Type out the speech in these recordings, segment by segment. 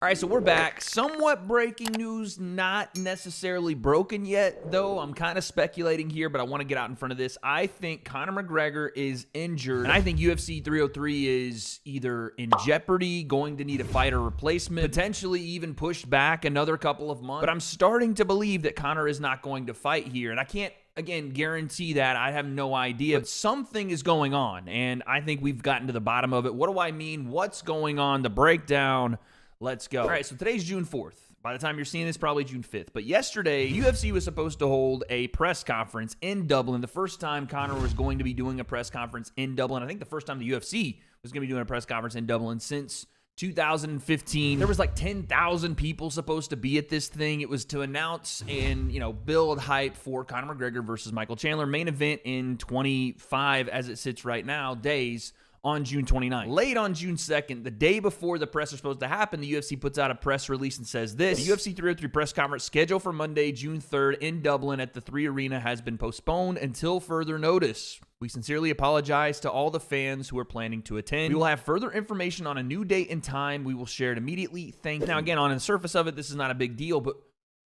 All right, so we're back. Somewhat breaking news, not necessarily broken yet, though. I'm kind of speculating here, but I want to get out in front of this. I think Conor McGregor is injured, and I think UFC 303 is either in jeopardy, going to need a fighter replacement, potentially even pushed back another couple of months. But I'm starting to believe that Conor is not going to fight here, and I can't, again, guarantee that. I have no idea, but something is going on, and I think we've gotten to the bottom of it. What do I mean? What's going on? The breakdown. Let's go. All right, so today's June 4th. By the time you're seeing this, probably June 5th. But yesterday, UFC was supposed to hold a press conference in Dublin. The first time Conor was going to be doing a press conference in Dublin. I think the first time the UFC was going to be doing a press conference in Dublin since 2015. There was like 10,000 people supposed to be at this thing. It was to announce and, build hype for Conor McGregor versus Michael Chandler. Main event in 25, as it sits right now, days on June 29th. Late on June 2nd, the day before the press is supposed to happen, the UFC puts out a press release and says this: the UFC 303 press conference scheduled for Monday, June 3rd in Dublin at the 3 Arena has been postponed until further notice. We sincerely apologize to all the fans who are planning to attend. We will have further information on a new date and time. We will share it immediately. Thank you. Now, again, on the surface of it, this is not a big deal, but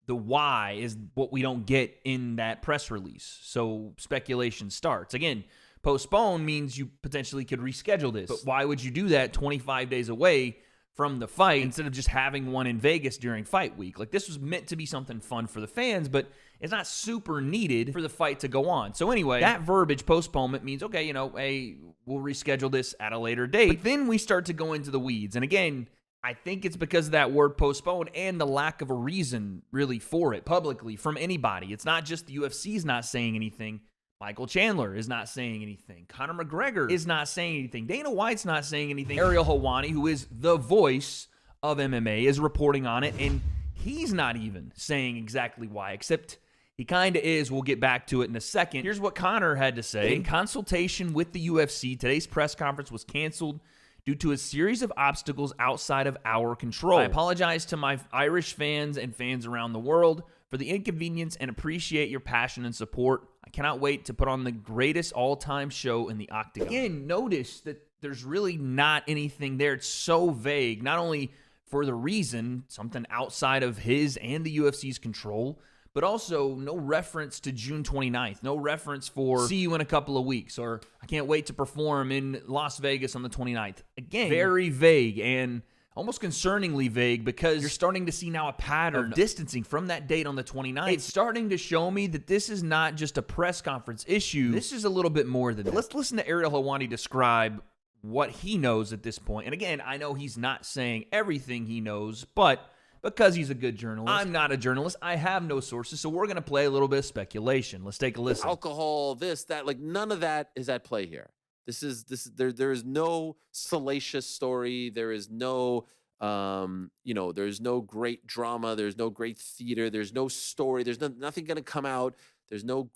the why is what we don't get in that press release. So speculation starts. Again, postpone means you potentially could reschedule this. But why would you do that 25 days away from the fight instead of just having one in Vegas during fight week? Like, this was meant to be something fun for the fans, but it's not super needed for the fight to go on. So anyway, that verbiage, postponement, means, okay, hey, we'll reschedule this at a later date. But then we start to go into the weeds. And again, I think it's because of that word postpone and the lack of a reason really for it publicly from anybody. It's not just the UFC's not saying anything. Michael Chandler is not saying anything. Conor McGregor is not saying anything. Dana White's not saying anything. Ariel Helwani, who is the voice of MMA, is reporting on it, and he's not even saying exactly why, except he kind of is. We'll get back to it in a second. Here's what Conor had to say. In consultation with the UFC, today's press conference was canceled due to a series of obstacles outside of our control. I apologize to my Irish fans and fans around the world for the inconvenience and appreciate your passion and support. I cannot wait to put on the greatest all-time show in the Octagon. Again, notice that there's really not anything there. It's so vague, not only for the reason, something outside of his and the UFC's control, but also no reference to June 29th, no reference for see you in a couple of weeks, or I can't wait to perform in Las Vegas on the 29th. Again, very vague and almost concerningly vague, because you're starting to see now a pattern of distancing from that date on the 29th. It's starting to show me that this is not just a press conference issue. This is a little bit more than that. Let's listen to Ariel Helwani describe what he knows at this point. And again, I know he's not saying everything he knows, but because he's a good journalist, I'm not a journalist. I have no sources, so we're going to play a little bit of speculation. Let's take a listen. Alcohol, this, that, like none of that is at play here. There is no salacious story. There is no, there's no great drama. There's no great theater. There's no story. There's nothing going to come out. There's no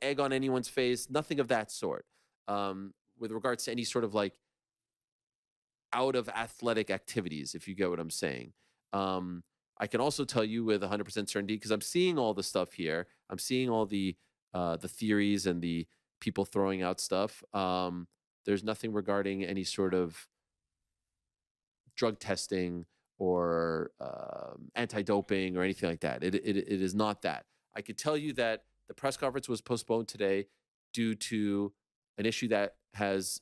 egg on anyone's face. Nothing of that sort. With regards to any sort of like out of athletic activities, if you get what I'm saying. I can also tell you with 100% certainty, because I'm seeing all the stuff here. I'm seeing all the theories and the people throwing out stuff. There's nothing regarding any sort of drug testing or anti-doping or anything like that. It is not that. I could tell you that the press conference was postponed today due to an issue that has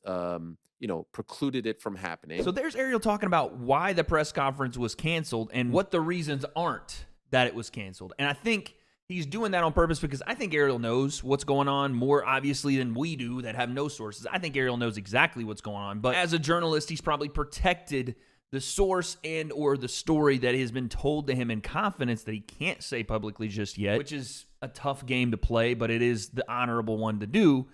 precluded it from happening. So there's Ariel talking about why the press conference was canceled and what the reasons aren't that it was canceled. And I think he's doing that on purpose because I think Ariel knows what's going on more obviously than we do that have no sources. I think Ariel knows exactly what's going on. But as a journalist, he's probably protected the source and or the story that has been told to him in confidence that he can't say publicly just yet, which is a tough game to play, but it is the honorable one to do.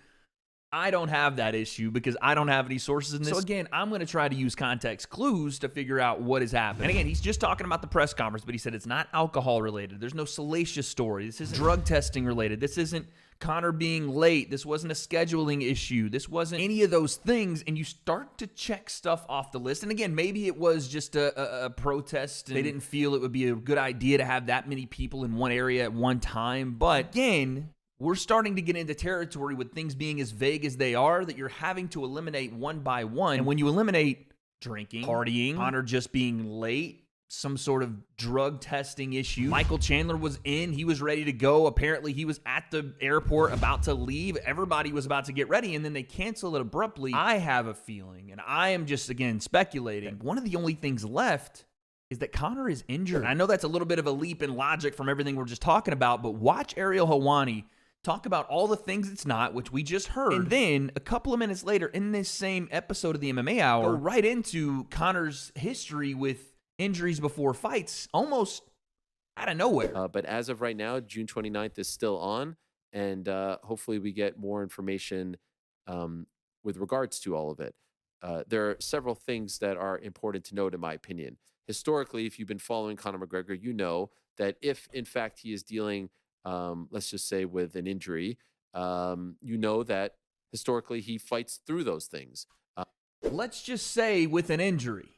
I don't have that issue because I don't have any sources in this. So again, I'm going to try to use context clues to figure out what is happening. And again, he's just talking about the press conference, but he said it's not alcohol related. There's no salacious story. This isn't drug testing related. This isn't Conor being late. This wasn't a scheduling issue. This wasn't any of those things. And you start to check stuff off the list. And again, maybe it was just a protest and they didn't feel it would be a good idea to have that many people in one area at one time. But again, we're starting to get into territory with things being as vague as they are that you're having to eliminate one by one. And when you eliminate drinking, partying, Conor just being late, some sort of drug testing issue. Michael Chandler was in. He was ready to go. Apparently, he was at the airport about to leave. Everybody was about to get ready, and then they cancel it abruptly. I have a feeling, and I am just, again, speculating, one of the only things left is that Conor is injured. And I know that's a little bit of a leap in logic from everything we're just talking about, but watch Ariel Helwani talk about all the things it's not, which we just heard. And then a couple of minutes later in this same episode of the MMA Hour, go right into Conor's history with injuries before fights, almost out of nowhere. But as of right now, June 29th is still on, and hopefully we get more information with regards to all of it. There are several things that are important to note, in my opinion. Historically, if you've been following Conor McGregor, you know that if, in fact, he is dealing, let's just say, with an injury, you know that historically he fights through those things. Let's just say with an injury.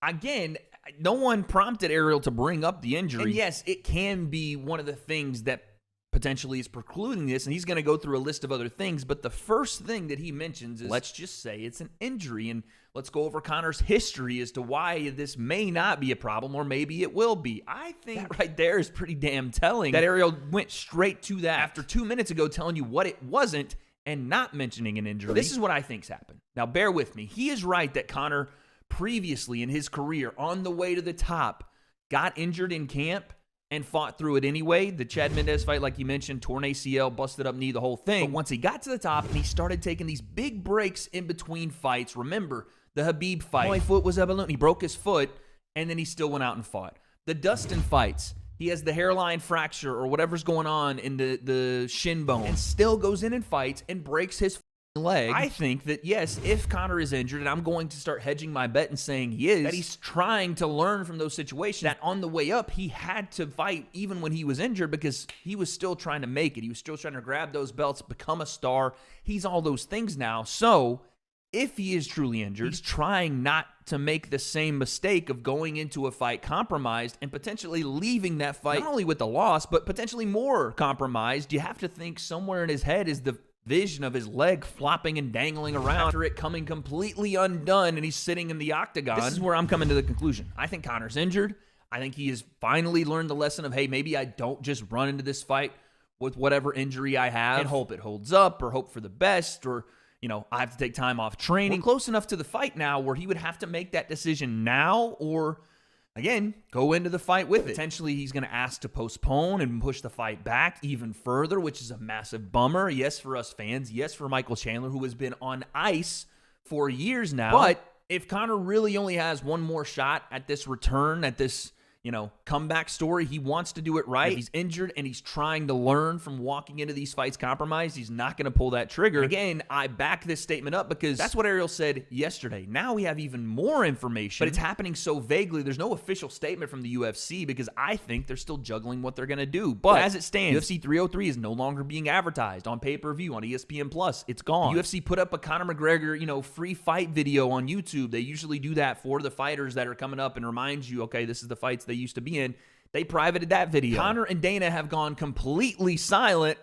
Again, no one prompted Ariel to bring up the injury. And yes, it can be one of the things that potentially is precluding this, and he's going to go through a list of other things, but the first thing that he mentions is, let's just say it's an injury, and let's go over Conor's history as to why this may not be a problem, or maybe it will be. I think that right there is pretty damn telling that Ariel went straight to that after 2 minutes ago telling you what it wasn't and not mentioning an injury. This is what I think's happened. Now, bear with me. He is right that Conor previously in his career, on the way to the top, got injured in camp and fought through it anyway. The Chad Mendes fight, like you mentioned, torn ACL, busted up knee, the whole thing. But once he got to the top and he started taking these big breaks in between fights, remember the Khabib fight, my foot was a balloon. He broke his foot, and then he still went out and fought. The Dustin fights, he has the hairline fracture or whatever's going on in the shin bone and still goes in and fights and breaks his leg. I think that, yes, if Conor is injured, and I'm going to start hedging my bet and saying he is, that he's trying to learn from those situations, that on the way up, he had to fight even when he was injured because he was still trying to make it. He was still trying to grab those belts, become a star. He's all those things now. So if he is truly injured, he's trying not to make the same mistake of going into a fight compromised and potentially leaving that fight not only with the loss, but potentially more compromised. You have to think somewhere in his head is the vision of his leg flopping and dangling around after it coming completely undone, and he's sitting in the octagon. This is where I'm coming to the conclusion. I think Conor's injured. I think he has finally learned the lesson of, hey, maybe I don't just run into this fight with whatever injury I have and hope it holds up or hope for the best, or, you know, I have to take time off training. We're close enough to the fight now where he would have to make that decision now or, again, go into the fight with it. Potentially, he's going to ask to postpone and push the fight back even further, which is a massive bummer. Yes, for us fans. Yes, for Michael Chandler, who has been on ice for years now. But if Conor really only has one more shot at this return, at this, you know, comeback story, he wants to do it right. If he's injured and he's trying to learn from walking into these fights compromised, he's not going to pull that trigger. Again, I back this statement up because that's what Ariel said yesterday. Now we have even more information, but it's happening so vaguely. There's no official statement from the UFC because I think they're still juggling what they're going to do. But as it stands, UFC 303 is no longer being advertised on pay-per-view on ESPN Plus. It's gone. The UFC put up a Conor McGregor, you know, free fight video on YouTube. They usually do that for the fighters that are coming up and remind you, okay, this is the fights they used to be in. They privated that video. Conor and Dana have gone completely silent.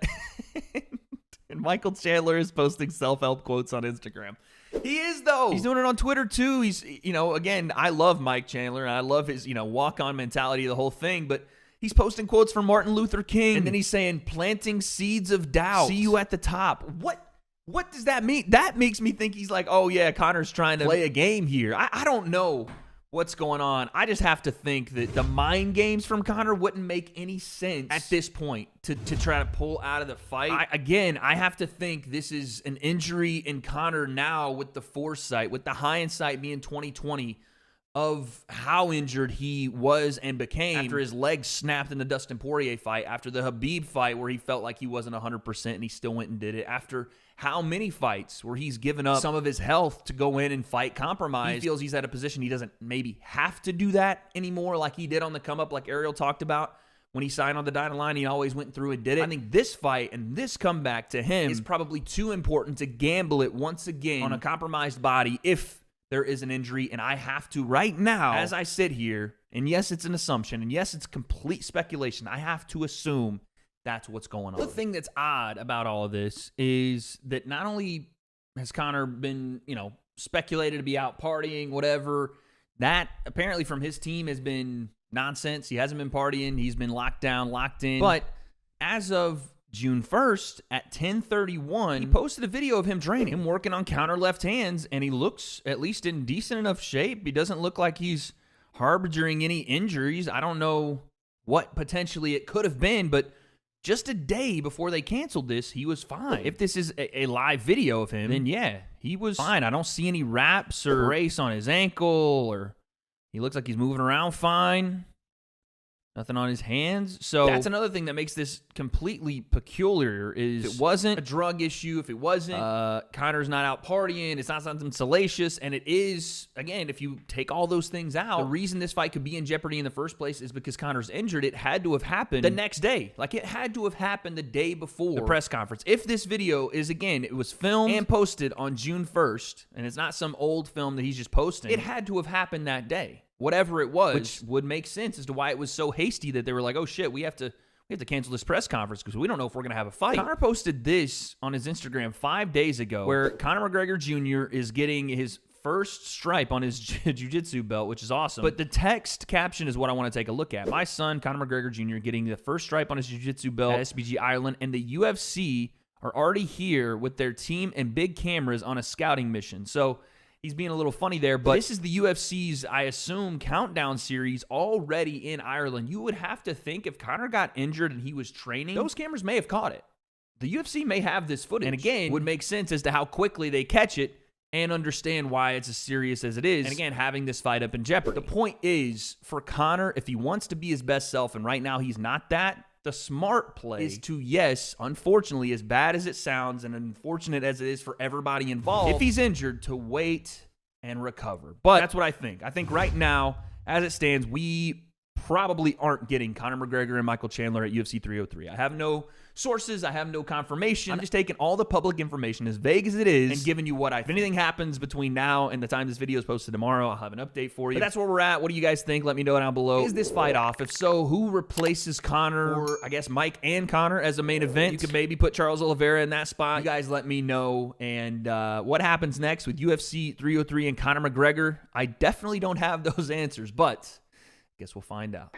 And Michael Chandler is posting self-help quotes on Instagram. He is, though. He's doing it on Twitter, too. He's, you know, again, I love Mike Chandler, and I love his, you know, walk-on mentality, the whole thing, but he's posting quotes from Martin Luther King, and then he's saying, planting seeds of doubt. See you at the top. What does that mean? That makes me think he's like, oh, yeah, Conor's trying to play a game here. I don't know what's going on. I just have to think that the mind games from Conor wouldn't make any sense at this point to try to pull out of the fight. I have to think this is an injury in Conor now with the foresight, with the hindsight being 2020 of how injured he was and became after his leg snapped in the Dustin Poirier fight, after the Khabib fight where he felt like he wasn't 100% and he still went and did it, after how many fights where he's given up some of his health to go in and fight compromise. He feels he's at a position he doesn't maybe have to do that anymore like he did on the come up, like Ariel talked about. When he signed on the dotted line, he always went through and did it. I think this fight and this comeback to him is probably too important to gamble it once again on a compromised body if there is an injury. And I have to right now, as I sit here, and yes, it's an assumption, and yes, it's complete speculation, I have to assume that's what's going on. The thing that's odd about all of this is that not only has Conor been, you know, speculated to be out partying, whatever, That, apparently from his team, has been nonsense. He hasn't been partying. He's been locked down, locked in. But as of June 1st at 10:31, he posted a video of him training, him working on counter left hands, and he looks at least in decent enough shape. He doesn't look like he's harboring any injuries. I don't know what potentially it could have been, but just a day before they canceled this, he was fine. If this is a live video of him, then yeah, he was fine. I don't see any wraps or brace on his ankle, or he looks like he's moving around fine. Nothing on his hands. So that's another thing that makes this completely peculiar is if it wasn't a drug issue, if it wasn't Conor's not out partying, it's not something salacious, and it is, again, if you take all those things out, the reason this fight could be in jeopardy in the first place is because Conor's injured. It had to have happened the next day. Like, it had to have happened the day before the press conference. If this video is, again, it was filmed and posted on June 1st, and it's not some old film that he's just posting, it had to have happened that day. Whatever it was, which would make sense as to why it was so hasty that they were like, oh shit, we have to cancel this press conference because we don't know if we're going to have a fight. Conor posted this on his Instagram 5 days ago where Conor McGregor Jr. is getting his first stripe on his jiu-jitsu belt, which is awesome. But the text caption is what I want to take a look at. My son, Conor McGregor Jr., getting the first stripe on his jiu-jitsu belt at SBG Ireland, and the UFC are already here with their team and big cameras on a scouting mission. So he's being a little funny there, but this is the UFC's, I assume, countdown series already in Ireland. You would have to think if Conor got injured and he was training, those cameras may have caught it. The UFC may have this footage. And again, would make sense as to how quickly they catch it and understand why it's as serious as it is. And again, having this fight up in jeopardy. The point is, for Conor, if he wants to be his best self, and right now he's not that, the smart play is to, yes, unfortunately, as bad as it sounds and unfortunate as it is for everybody involved, if he's injured, to wait and recover. But that's what I think. I think right now, as it stands, we probably aren't getting Conor McGregor and Michael Chandler at UFC 303. I have no sources. I have no confirmation. I'm just taking all the public information, as vague as it is, and giving you what I think. If anything happens between now and the time this video is posted tomorrow, I'll have an update for you. But that's where we're at. What do you guys think? Let me know down below. Is this fight off? If so, who replaces Conor, or I guess Mike and Conor as a main event? You could maybe put Charles Oliveira in that spot. You guys let me know. And what happens next with UFC 303 and Conor McGregor? I definitely don't have those answers, but I guess we'll find out.